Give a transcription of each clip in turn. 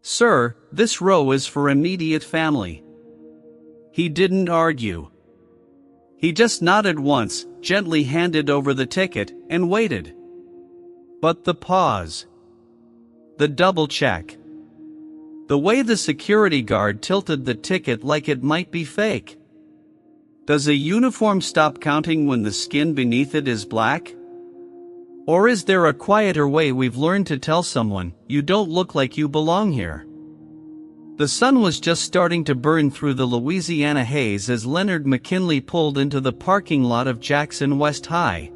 "Sir, this row is for immediate family." He didn't argue. He just nodded once, gently handed over the ticket, and waited. But the pause. The double check. The way the security guard tilted the ticket like it might be fake. Does a uniform stop counting when the skin beneath it is black? Or is there a quieter way we've learned to tell someone, "You don't look like you belong here"? The sun was just starting to burn through the Louisiana haze as Leonard McKinley pulled into the parking lot of Jackson West High.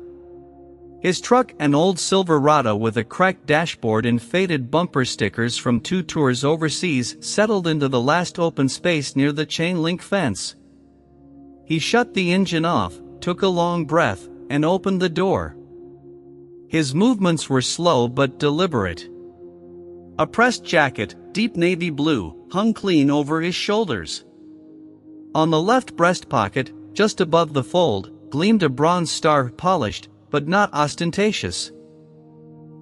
His truck, an old Silverado with a cracked dashboard and faded bumper stickers from 2 tours overseas, settled into the last open space near the chain-link fence. He shut the engine off, took a long breath, and opened the door. His movements were slow but deliberate. A pressed jacket, deep navy blue, hung clean over his shoulders. On the left breast pocket, just above the fold, gleamed a bronze star, polished, but not ostentatious.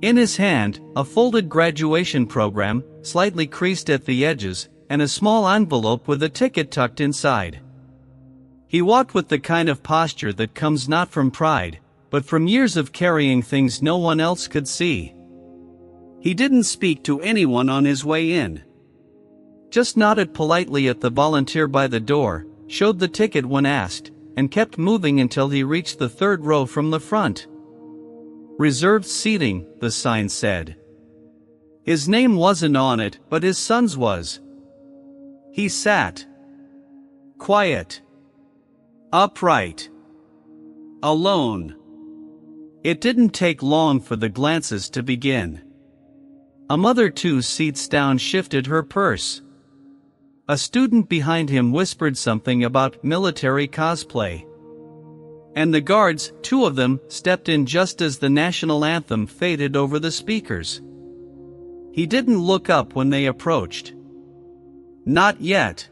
In his hand, a folded graduation program, slightly creased at the edges, and a small envelope with a ticket tucked inside. He walked with the kind of posture that comes not from pride, but from years of carrying things no one else could see. He didn't speak to anyone on his way in. Just nodded politely at the volunteer by the door, showed the ticket when asked, and kept moving until he reached the 3rd row from the front. "Reserved seating," the sign said. His name wasn't on it, but his son's was. He sat. Quiet. Upright. Alone. It didn't take long for the glances to begin. A mother 2 seats down shifted her purse. A student behind him whispered something about military cosplay. And the guards, 2 of them, stepped in just as the national anthem faded over the speakers. He didn't look up when they approached. Not yet.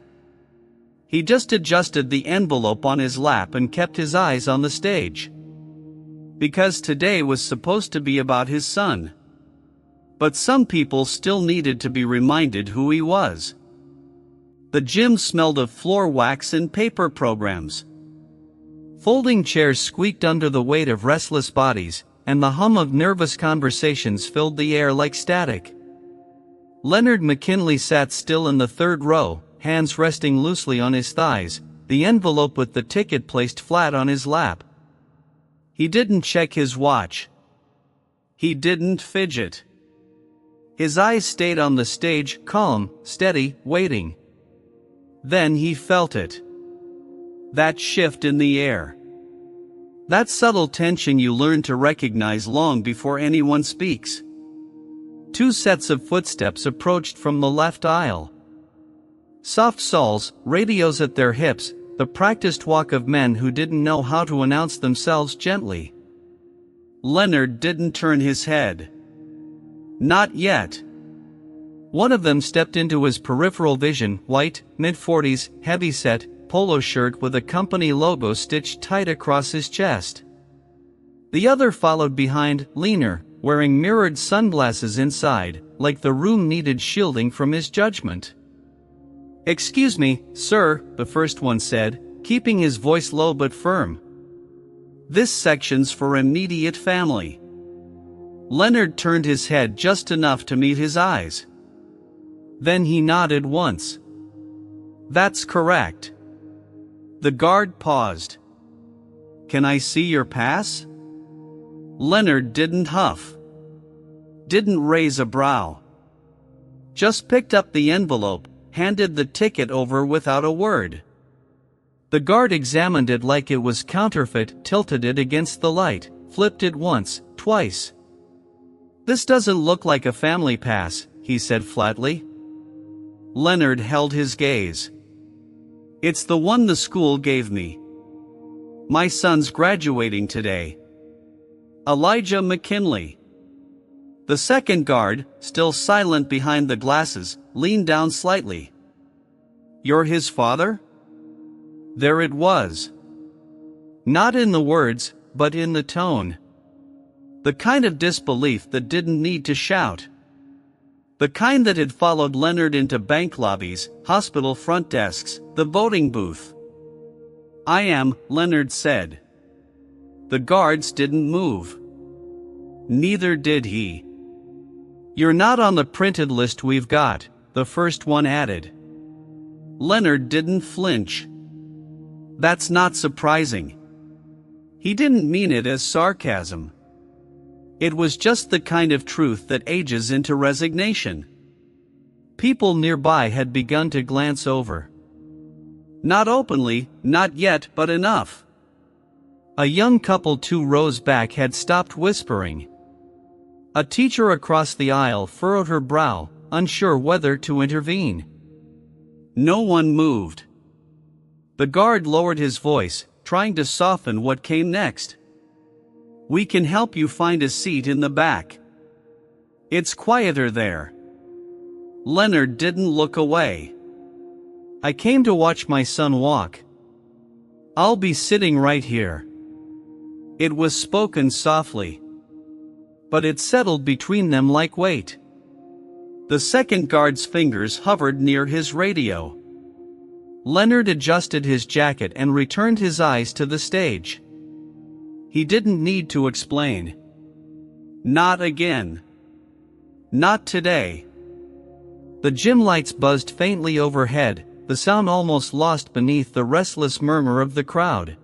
He just adjusted the envelope on his lap and kept his eyes on the stage. Because today was supposed to be about his son. But some people still needed to be reminded who he was. The gym smelled of floor wax and paper programs. Folding chairs squeaked under the weight of restless bodies, and the hum of nervous conversations filled the air like static. Leonard McKinley sat still in the 3rd row, hands resting loosely on his thighs, the envelope with the ticket placed flat on his lap. He didn't check his watch. He didn't fidget. His eyes stayed on the stage, calm, steady, waiting. Then he felt it. That shift in the air. That subtle tension you learn to recognize long before anyone speaks. 2 sets of footsteps approached from the left aisle. Soft soles, radios at their hips, the practiced walk of men who didn't know how to announce themselves gently. Leonard didn't turn his head. Not yet. One of them stepped into his peripheral vision, white, mid-40s, heavy-set, polo shirt with a company logo stitched tight across his chest. The other followed behind, leaner, wearing mirrored sunglasses inside, like the room needed shielding from his judgment. "Excuse me, sir," the first one said, keeping his voice low but firm. "This section's for immediate family." Leonard turned his head just enough to meet his eyes. Then he nodded once. "That's correct." The guard paused. "Can I see your pass?" Leonard didn't huff. Didn't raise a brow. Just picked up the envelope, handed the ticket over without a word. The guard examined it like it was counterfeit, tilted it against the light, flipped it once, twice. "This doesn't look like a family pass," he said flatly. Leonard held his gaze. "It's the one the school gave me. My son's graduating today. Elijah McKinley." The second guard, still silent behind the glasses, leaned down slightly. "You're his father?" There it was. Not in the words, but in the tone. The kind of disbelief that didn't need to shout. The kind that had followed Leonard into bank lobbies, hospital front desks, the voting booth. "I am," Leonard said. The guards didn't move. Neither did he. "You're not on the printed list we've got," the first one added. Leonard didn't flinch. That's not surprising. He didn't mean it as sarcasm. It was just the kind of truth that ages into resignation. People nearby had begun to glance over. Not openly, not yet, but enough. A young couple 2 rows back had stopped whispering. A teacher across the aisle furrowed her brow, unsure whether to intervene. No one moved. The guard lowered his voice, trying to soften what came next. "We can help you find a seat in the back. It's quieter there." Leonard didn't look away. "I came to watch my son walk. I'll be sitting right here." It was spoken softly, but it settled between them like weight. The second guard's fingers hovered near his radio. Leonard adjusted his jacket and returned his eyes to the stage. He didn't need to explain. Not again. Not today. The gym lights buzzed faintly overhead, the sound almost lost beneath the restless murmur of the crowd.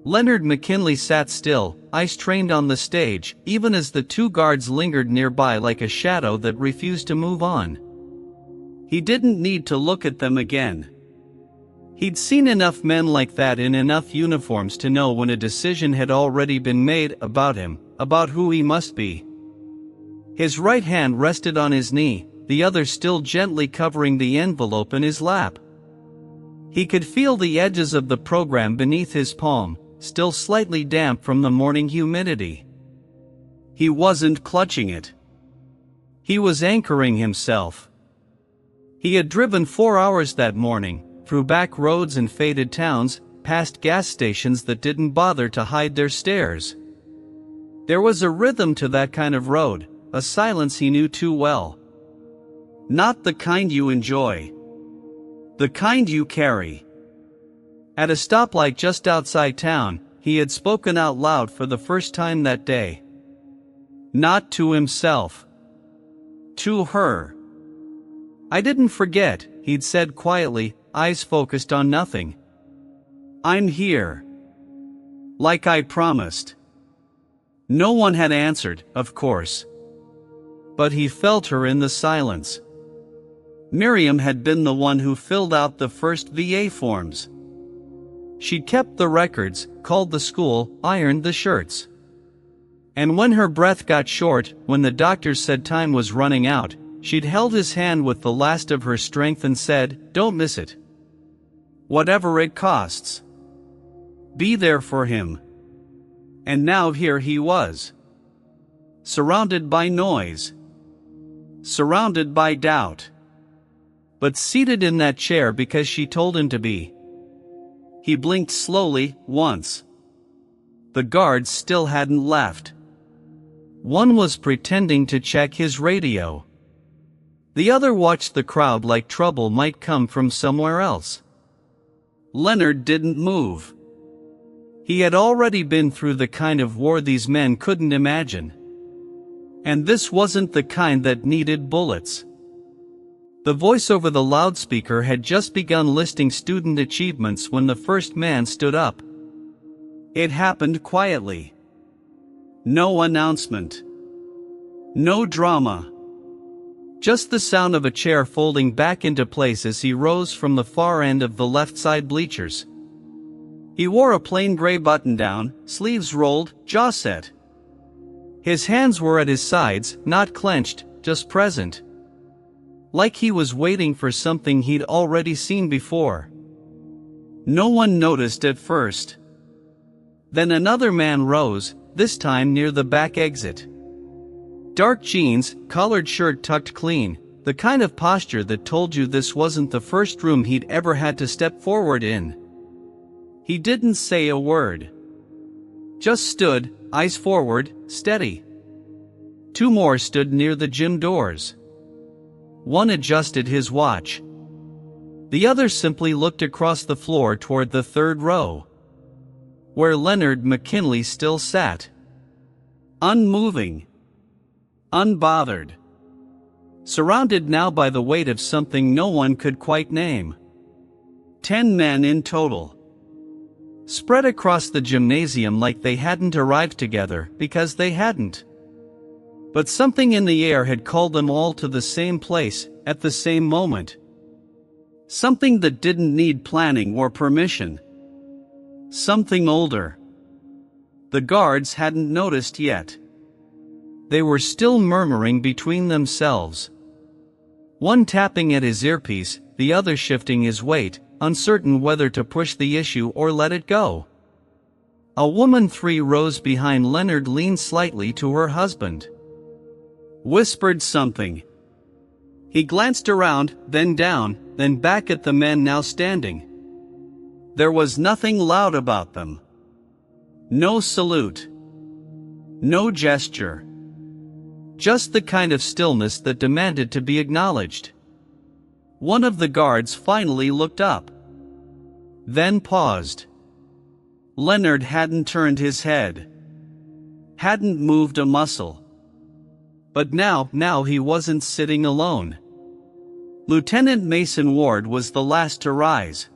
Leonard McKinley sat still, eyes trained on the stage, even as the 2 guards lingered nearby like a shadow that refused to move on. He didn't need to look at them again. He'd seen enough men like that in enough uniforms to know when a decision had already been made about him, about who he must be. His right hand rested on his knee, the other still gently covering the envelope in his lap. He could feel the edges of the program beneath his palm, still slightly damp from the morning humidity. He wasn't clutching it. He was anchoring himself. He had driven 4 hours that morning, through back roads and faded towns, past gas stations that didn't bother to hide their stares. There was a rhythm to that kind of road, a silence he knew too well. Not the kind you enjoy. The kind you carry. At a stoplight just outside town, he had spoken out loud for the first time that day. Not to himself. To her. "I didn't forget," he'd said quietly, eyes focused on nothing. "I'm here. Like I promised." No one had answered, of course. But he felt her in the silence. Miriam had been the one who filled out the first VA forms. She'd kept the records, called the school, ironed the shirts. And when her breath got short, when the doctors said time was running out, she'd held his hand with the last of her strength and said, "Don't miss it. Whatever it costs. Be there for him." And now here he was. Surrounded by noise. Surrounded by doubt. But seated in that chair because she told him to be. He blinked slowly, once. The guards still hadn't left. One was pretending to check his radio. The other watched the crowd like trouble might come from somewhere else. Leonard didn't move. He had already been through the kind of war these men couldn't imagine. And this wasn't the kind that needed bullets. The voice over the loudspeaker had just begun listing student achievements when the first man stood up. It happened quietly. No announcement. No drama. Just the sound of a chair folding back into place as he rose from the far end of the left side bleachers. He wore a plain gray button-down, sleeves rolled, jaw set. His hands were at his sides, not clenched, just present. Like he was waiting for something he'd already seen before. No one noticed at first. Then another man rose, this time near the back exit. Dark jeans, collared shirt tucked clean, the kind of posture that told you this wasn't the first room he'd ever had to step forward in. He didn't say a word. Just stood, eyes forward, steady. 2 more stood near the gym doors. One adjusted his watch. The other simply looked across the floor toward the third row, where Leonard McKinley still sat. Unmoving. Unbothered. Surrounded now by the weight of something no one could quite name. 10 men in total. Spread across the gymnasium like they hadn't arrived together, because they hadn't. But something in the air had called them all to the same place, at the same moment. Something that didn't need planning or permission. Something older. The guards hadn't noticed yet. They were still murmuring between themselves. One tapping at his earpiece, the other shifting his weight, uncertain whether to push the issue or let it go. A woman 3 rows behind Leonard leaned slightly to her husband. Whispered something. He glanced around, then down, then back at the men now standing. There was nothing loud about them. No salute. No gesture. Just the kind of stillness that demanded to be acknowledged. One of the guards finally looked up. Then paused. Leonard hadn't turned his head. Hadn't moved a muscle. But now he wasn't sitting alone. Lieutenant Mason Ward was the last to rise.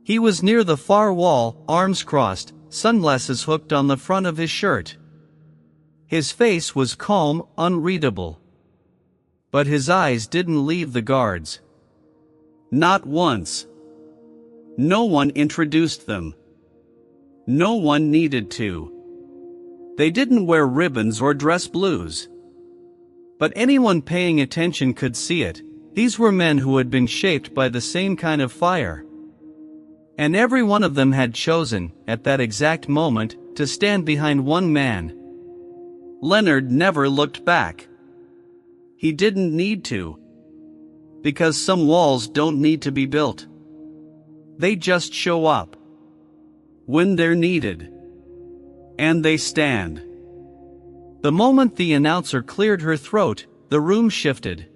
He was near the far wall, arms crossed, sunglasses hooked on the front of his shirt. His face was calm, unreadable. But his eyes didn't leave the guards. Not once. No one introduced them. No one needed to. They didn't wear ribbons or dress blues. But anyone paying attention could see it. These were men who had been shaped by the same kind of fire. And every one of them had chosen, at that exact moment, to stand behind one man. Leonard never looked back. He didn't need to. Because some walls don't need to be built. They just show up. When they're needed. And they stand. The moment the announcer cleared her throat, the room shifted.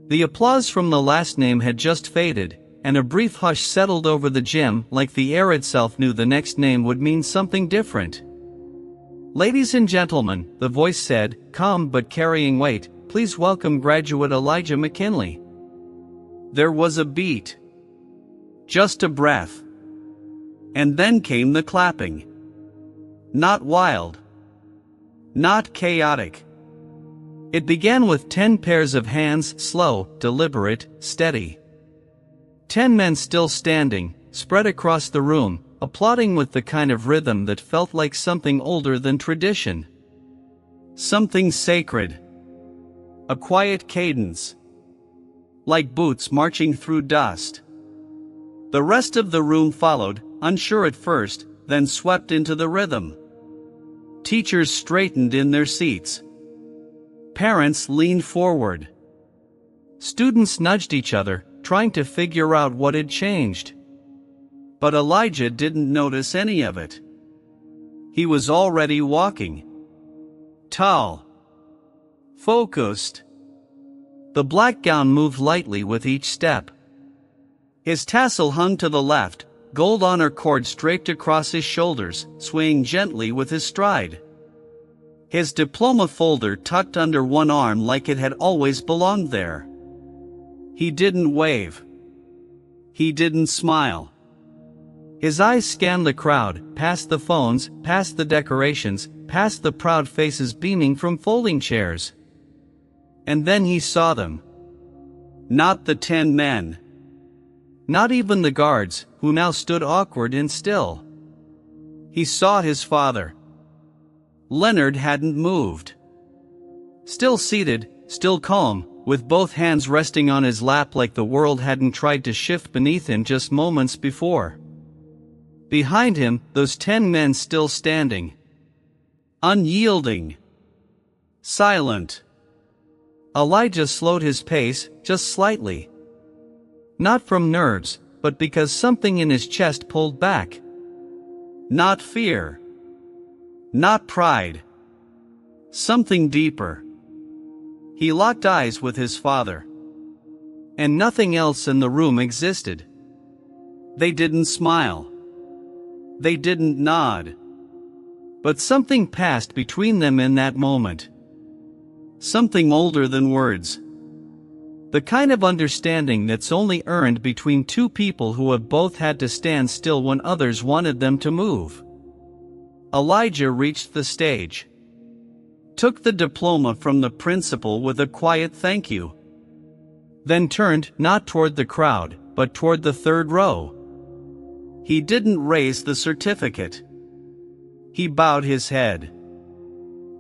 The applause from the last name had just faded, and a brief hush settled over the gym, like the air itself knew the next name would mean something different. Ladies and gentlemen, the voice said, calm but carrying weight, please welcome graduate Elijah McKinley. There was a beat. Just a breath. And then came the clapping. Not wild. Not chaotic. It began with 10 pairs of hands, slow, deliberate, steady. 10 men still standing, spread across the room, applauding with the kind of rhythm that felt like something older than tradition. Something sacred. A quiet cadence. Like boots marching through dust. The rest of the room followed, unsure at first, then swept into the rhythm. Teachers straightened in their seats. Parents leaned forward. Students nudged each other, trying to figure out what had changed. But Elijah didn't notice any of it. He was already walking. Tall. Focused. The black gown moved lightly with each step. His tassel hung to the left, gold honor cord draped across his shoulders, swaying gently with his stride. His diploma folder tucked under one arm like it had always belonged there. He didn't wave. He didn't smile. His eyes scanned the crowd, past the phones, past the decorations, past the proud faces beaming from folding chairs. And then he saw them. Not the 10 men. Not even the guards, who now stood awkward and still. He saw his father. Leonard hadn't moved. Still seated, still calm, with both hands resting on his lap like the world hadn't tried to shift beneath him just moments before. Behind him, those 10 men still standing. Unyielding. Silent. Elijah slowed his pace, just slightly. Not from nerves, but because something in his chest pulled back. Not fear. Not pride. Something deeper. He locked eyes with his father. And nothing else in the room existed. They didn't smile. They didn't nod. But something passed between them in that moment. Something older than words. The kind of understanding that's only earned between two people who have both had to stand still when others wanted them to move. Elijah reached the stage. Took the diploma from the principal with a quiet thank you. Then turned not toward the crowd, but toward the third row. He didn't raise the certificate. He bowed his head.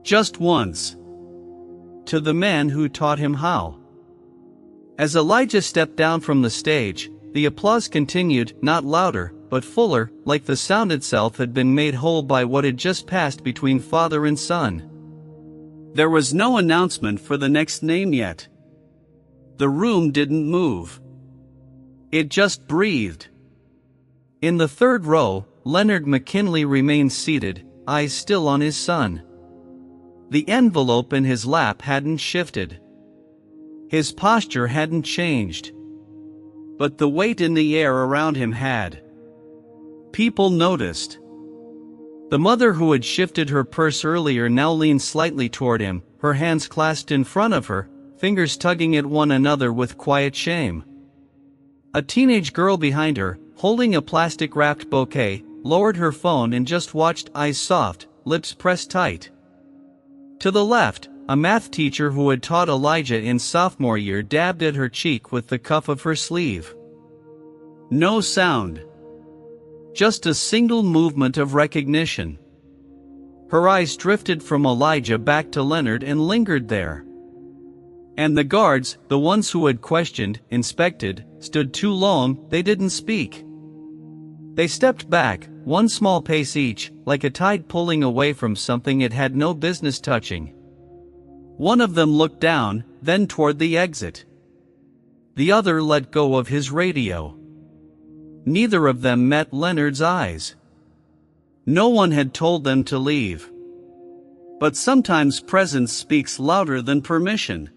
Just once. To the man who taught him how. As Elijah stepped down from the stage, the applause continued, not louder, but fuller, like the sound itself had been made whole by what had just passed between father and son. There was no announcement for the next name yet. The room didn't move. It just breathed. In the third row, Leonard McKinley remained seated, eyes still on his son. The envelope in his lap hadn't shifted. His posture hadn't changed. But the weight in the air around him had. People noticed. The mother who had shifted her purse earlier now leaned slightly toward him, her hands clasped in front of her, fingers tugging at one another with quiet shame. A teenage girl behind her, holding a plastic-wrapped bouquet, lowered her phone and just watched, eyes soft, lips pressed tight. To the left, a math teacher who had taught Elijah in sophomore year dabbed at her cheek with the cuff of her sleeve. No sound. Just a single movement of recognition. Her eyes drifted from Elijah back to Leonard and lingered there. And the guards, the ones who had questioned, inspected, stood too long, they didn't speak. They stepped back, one small pace each, like a tide pulling away from something it had no business touching. One of them looked down, then toward the exit. The other let go of his radio. Neither of them met Leonard's eyes. No one had told them to leave. But sometimes presence speaks louder than permission.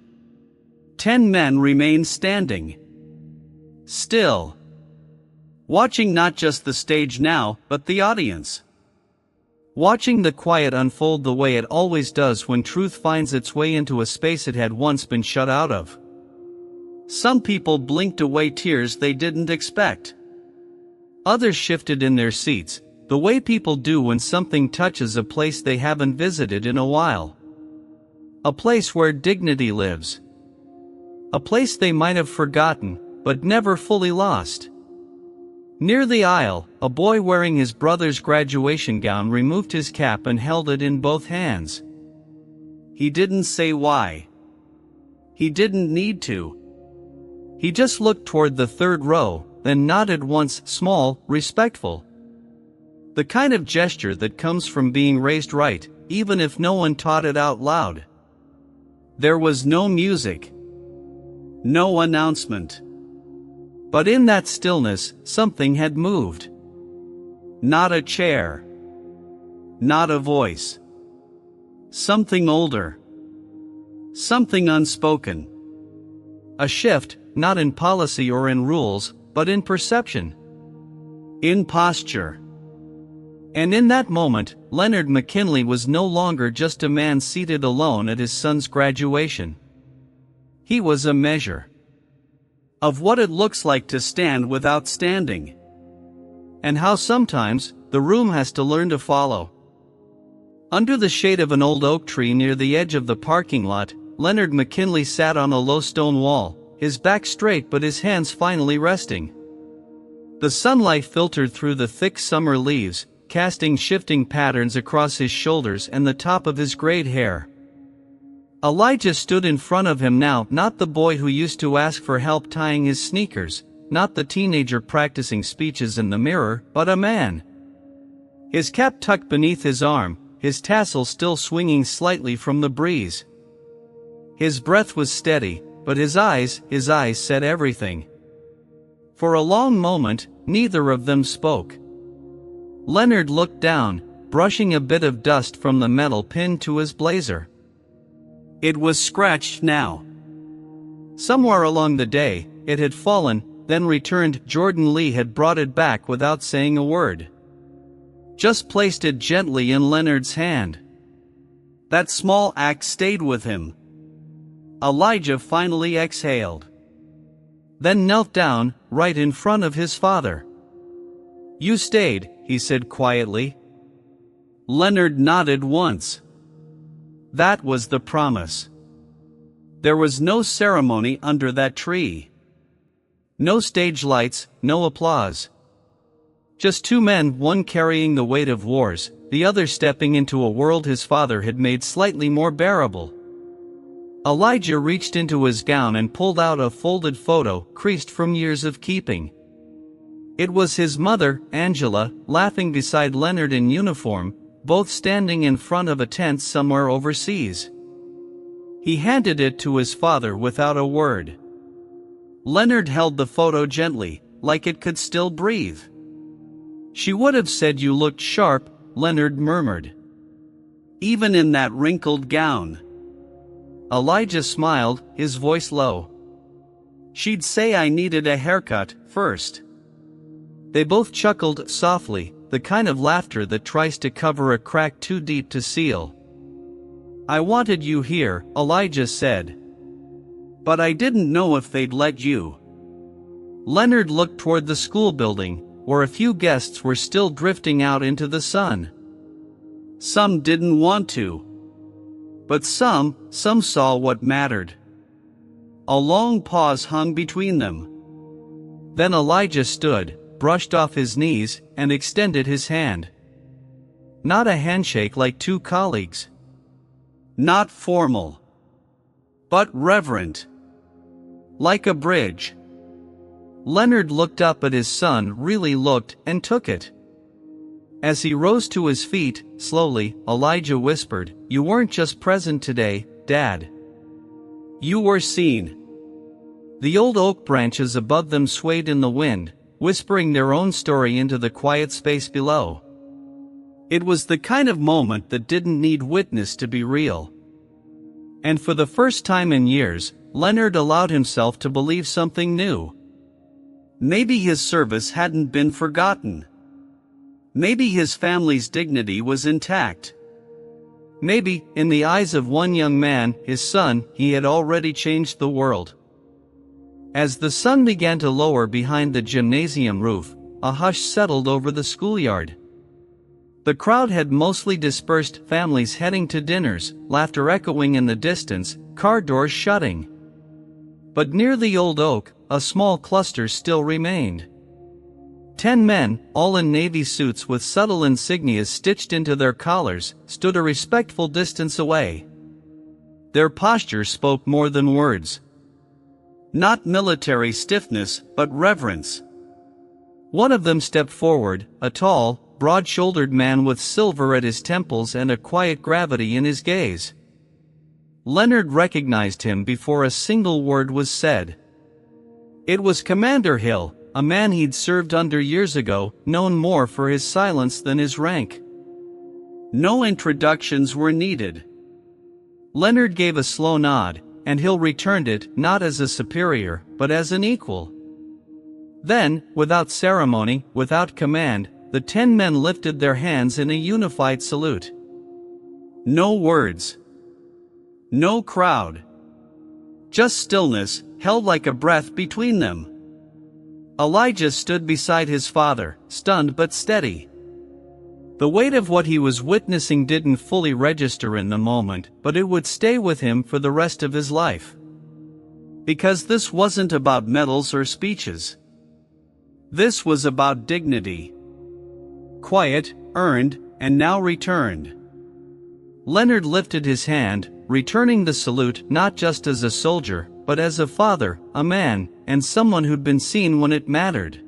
10 men remained standing. Still. Watching not just the stage now, but the audience. Watching the quiet unfold the way it always does when truth finds its way into a space it had once been shut out of. Some people blinked away tears they didn't expect. Others shifted in their seats, the way people do when something touches a place they haven't visited in a while. A place where dignity lives. A place they might have forgotten, but never fully lost. Near the aisle, a boy wearing his brother's graduation gown removed his cap and held it in both hands. He didn't say why. He didn't need to. He just looked toward the third row, then nodded once, small, respectful. The kind of gesture that comes from being raised right, even if no one taught it out loud. There was no music. No announcement. But in that stillness, something had moved. Not a chair. Not a voice. Something older. Something unspoken. A shift, not in policy or in rules, but in perception. In posture. And in that moment, Leonard McKinley was no longer just a man seated alone at his son's graduation. He was a measure of what it looks like to stand without standing. And how sometimes, the room has to learn to follow. Under the shade of an old oak tree near the edge of the parking lot, Leonard McKinley sat on a low stone wall, his back straight but his hands finally resting. The sunlight filtered through the thick summer leaves, casting shifting patterns across his shoulders and the top of his grayed hair. Elijah stood in front of him now, not the boy who used to ask for help tying his sneakers, not the teenager practicing speeches in the mirror, but a man. His cap tucked beneath his arm, his tassel still swinging slightly from the breeze. His breath was steady, but his eyes said everything. For a long moment, neither of them spoke. Leonard looked down, brushing a bit of dust from the metal pinned to his blazer. It was scratched now. Somewhere along the day, it had fallen, then returned. Jordan Lee had brought it back without saying a word. Just placed it gently in Leonard's hand. That small act stayed with him. Elijah finally exhaled. Then knelt down, right in front of his father. "You stayed," he said quietly. Leonard nodded once. That was the promise. There was no ceremony under that tree. No stage lights, no applause. Just two men, one carrying the weight of wars, the other stepping into a world his father had made slightly more bearable. Elijah reached into his gown and pulled out a folded photo, creased from years of keeping. It was his mother, Angela, laughing beside Leonard in uniform, both standing in front of a tent somewhere overseas. He handed it to his father without a word. Leonard held the photo gently, like it could still breathe. "She would have said you looked sharp," Leonard murmured. "Even in that wrinkled gown." Elijah smiled, his voice low. "She'd say I needed a haircut first." They both chuckled softly, the kind of laughter that tries to cover a crack too deep to seal. "I wanted you here," Elijah said. "But I didn't know if they'd let you." Leonard looked toward the school building, where a few guests were still drifting out into the sun. Some didn't want to. But some saw what mattered. A long pause hung between them. Then Elijah stood, brushed off his knees, and extended his hand. Not a handshake like two colleagues. Not formal. But reverent. Like a bridge. Leonard looked up at his son, really looked, and took it. As he rose to his feet, slowly, Elijah whispered, "You weren't just present today, Dad. You were seen." The old oak branches above them swayed in the wind, whispering their own story into the quiet space below. It was the kind of moment that didn't need witness to be real. And for the first time in years, Leonard allowed himself to believe something new. Maybe his service hadn't been forgotten. Maybe his family's dignity was intact. Maybe, in the eyes of one young man, his son, he had already changed the world. As the sun began to lower behind the gymnasium roof, a hush settled over the schoolyard. The crowd had mostly dispersed, families heading to dinners, laughter echoing in the distance, car doors shutting. But near the old oak, a small cluster still remained. 10 men, all in navy suits with subtle insignias stitched into their collars, stood a respectful distance away. Their posture spoke more than words. Not military stiffness, but reverence. One of them stepped forward, a tall, broad-shouldered man with silver at his temples and a quiet gravity in his gaze. Leonard recognized him before a single word was said. It was Commander Hill, a man he'd served under years ago, known more for his silence than his rank. No introductions were needed. Leonard gave a slow nod, and Hill returned it, not as a superior, but as an equal. Then, without ceremony, without command, the 10 men lifted their hands in a unified salute. No words. No crowd. Just stillness, held like a breath between them. Elijah stood beside his father, stunned but steady. The weight of what he was witnessing didn't fully register in the moment, but it would stay with him for the rest of his life. Because this wasn't about medals or speeches. This was about dignity. Quiet, earned, and now returned. Leonard lifted his hand, returning the salute not just as a soldier, but as a father, a man, and someone who'd been seen when it mattered.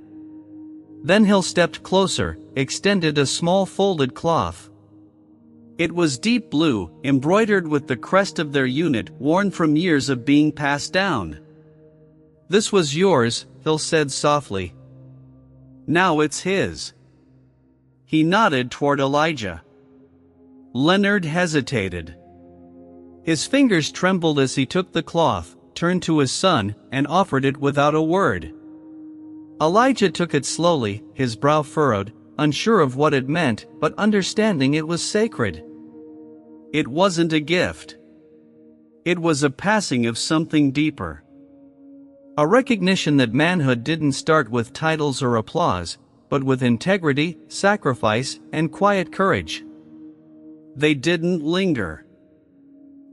Then Hill stepped closer, extended a small folded cloth. It was deep blue, embroidered with the crest of their unit, worn from years of being passed down. "This was yours," Hill said softly. "Now it's his." He nodded toward Elijah. Leonard hesitated. His fingers trembled as he took the cloth, turned to his son, and offered it without a word. Elijah took it slowly, his brow furrowed, unsure of what it meant, but understanding it was sacred. It wasn't a gift. It was a passing of something deeper. A recognition that manhood didn't start with titles or applause, but with integrity, sacrifice, and quiet courage. They didn't linger.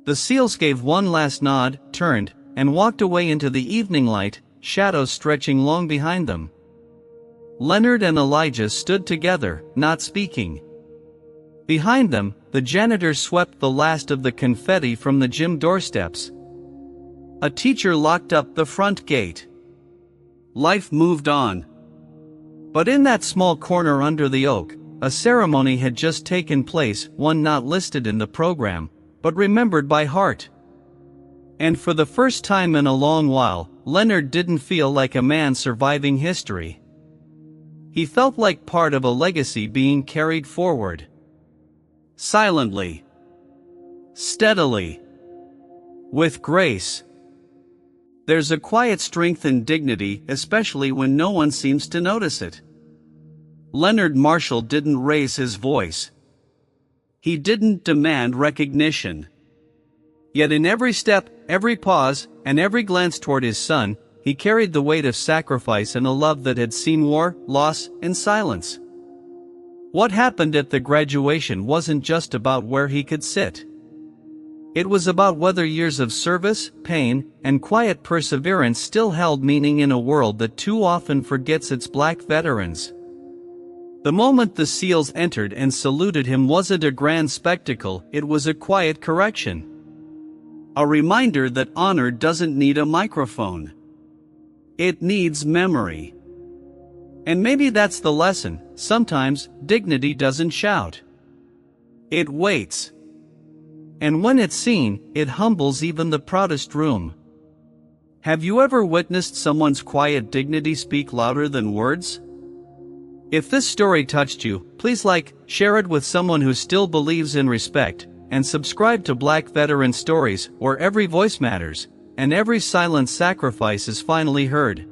The seals gave one last nod, turned, and walked away into the evening light, shadows stretching long behind them. Leonard and Elijah stood together, not speaking. Behind them, the janitor swept the last of the confetti from the gym doorsteps. A teacher locked up the front gate. Life moved on. But in that small corner under the oak, a ceremony had just taken place, one not listed in the program, but remembered by heart. And for the first time in a long while, Leonard didn't feel like a man surviving history. He felt like part of a legacy being carried forward. Silently. Steadily. With grace. There's a quiet strength and dignity, especially when no one seems to notice it. Leonard Marshall didn't raise his voice. He didn't demand recognition. Yet in every step, every pause, and every glance toward his son, he carried the weight of sacrifice and a love that had seen war, loss, and silence. What happened at the graduation wasn't just about where he could sit. It was about whether years of service, pain, and quiet perseverance still held meaning in a world that too often forgets its black veterans. The moment the SEALs entered and saluted him wasn't a grand spectacle, it was a quiet correction. A reminder that honor doesn't need a microphone. It needs memory. And maybe that's the lesson. Sometimes, dignity doesn't shout. It waits. And when it's seen, it humbles even the proudest room. Have you ever witnessed someone's quiet dignity speak louder than words? If this story touched you, please like, share it with someone who still believes in respect, and subscribe to Black Veteran Stories, where every voice matters, and every silent sacrifice is finally heard.